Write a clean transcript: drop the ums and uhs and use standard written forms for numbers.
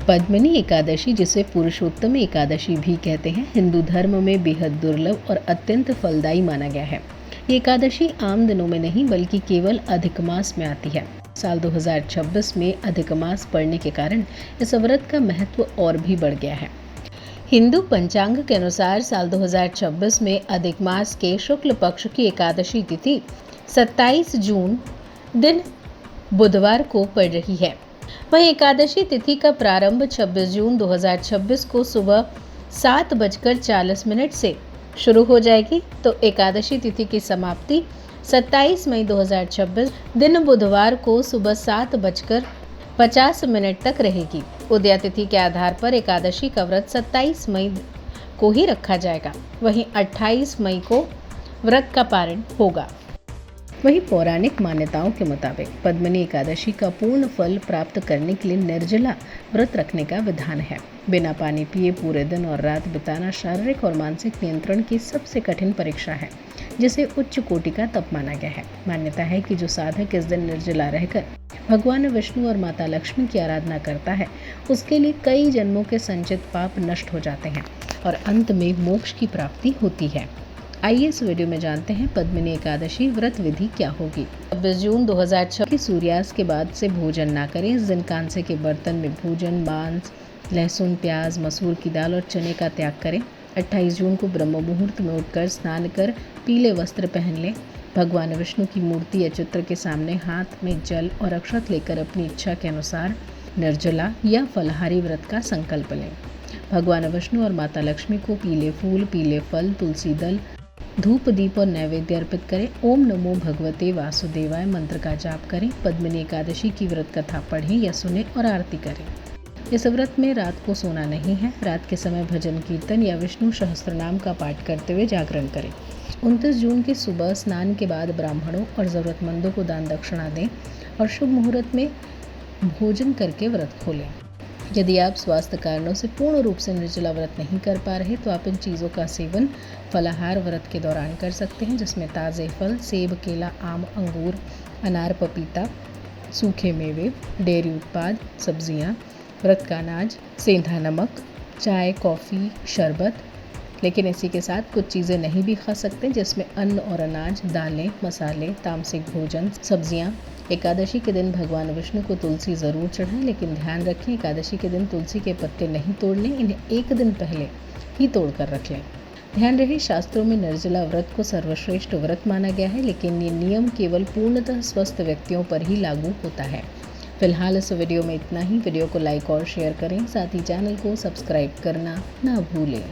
पद्मिनी एकादशी, जिसे पुरुषोत्तम एकादशी भी कहते हैं, हिंदू धर्म में बेहद दुर्लभ और अत्यंत फलदायी माना गया है। ये एकादशी आम दिनों में नहीं बल्कि केवल अधिक मास में आती है। साल 2026 में अधिक मास पड़ने के कारण इस व्रत का महत्व और भी बढ़ गया है। हिंदू पंचांग के अनुसार साल 2026 में अधिक मास के शुक्ल पक्ष की एकादशी तिथि 27 जून दिन बुधवार को पड़ रही है। वहीं एकादशी तिथि का प्रारंभ 26 जून 2026 को सुबह 7:40 से शुरू हो जाएगी, तो एकादशी तिथि की समाप्ति 27 मई 2026 दिन बुधवार को सुबह 7:50 तक रहेगी। उदया तिथि के आधार पर एकादशी का व्रत 27 मई को ही रखा जाएगा। वहीं 28 मई को व्रत का पारण होगा। वहीं पौराणिक मान्यताओं के मुताबिक पद्मिनी एकादशी का पूर्ण फल प्राप्त करने के लिए निर्जला व्रत रखने का विधान है। बिना पानी पिए पूरे दिन और रात बिताना शारीरिक और मानसिक नियंत्रण की सबसे कठिन परीक्षा है, जिसे उच्च कोटि का तप माना गया है। मान्यता है कि जो साधक इस दिन निर्जला रहकर भगवान विष्णु और माता लक्ष्मी की आराधना करता है, उसके लिए कई जन्मों के संचित पाप नष्ट हो जाते हैं और अंत में मोक्ष की प्राप्ति होती है। आइए इस वीडियो में जानते हैं पद्मिनी एकादशी व्रत विधि क्या होगी। 26 जून 2006 की सूर्यास्त के बाद से भोजन ना करें। इस दिन कांसे के बर्तन में भोजन, मांस, लहसुन, प्याज, मसूर की दाल और चने का त्याग करें। 28 जून को ब्रह्म मुहूर्त में उठकर स्नान कर पीले वस्त्र पहन लें। भगवान विष्णु की मूर्ति या चित्र के सामने हाथ में जल और अक्षत लेकर अपनी इच्छा के अनुसार निर्जला या फलाहारी व्रत का संकल्प लें। भगवान विष्णु और माता लक्ष्मी को पीले फूल, पीले फल, तुलसी दल, धूप, दीप और नैवेद्य अर्पित करें। ओम नमो भगवते वासुदेवाय मंत्र का जाप करें। पद्मिनी एकादशी की व्रत कथा पढ़ें या सुने और आरती करें। इस व्रत में रात को सोना नहीं है। रात के समय भजन कीर्तन या विष्णु सहस्त्रनाम का पाठ करते हुए जागरण करें। 29 जून की सुबह स्नान के बाद ब्राह्मणों और ज़रूरतमंदों को दान दक्षिणा दें और शुभ मुहूर्त में भोजन करके व्रत खोलें। यदि आप स्वास्थ्य कारणों से पूर्ण रूप से निर्जला व्रत नहीं कर पा रहे, तो आप इन चीज़ों का सेवन फलाहार व्रत के दौरान कर सकते हैं, जिसमें ताज़े फल, सेब, केला, आम, अंगूर, अनार, पपीता, सूखे मेवे, डेयरी उत्पाद, सब्जियां, व्रत का अनाज, सेंधा नमक, चाय, कॉफ़ी, शरबत। लेकिन इसी के साथ कुछ चीज़ें नहीं भी खा सकते, जिसमें अन्न और अनाज, दालें, मसाले, तामसिक भोजन, सब्जियां। एकादशी के दिन भगवान विष्णु को तुलसी ज़रूर चढ़ाएं, लेकिन ध्यान रखें एकादशी के दिन तुलसी के पत्ते नहीं तोड़ने, इन्हें एक दिन पहले ही तोड़ कर रख लें। ध्यान रहे, शास्त्रों में निर्जला व्रत को सर्वश्रेष्ठ व्रत माना गया है, लेकिन ये नियम केवल पूर्णतः स्वस्थ व्यक्तियों पर ही लागू होता है। फिलहाल इस वीडियो में इतना ही। वीडियो को लाइक और शेयर करें, साथ ही चैनल को सब्सक्राइब करना ना भूलें।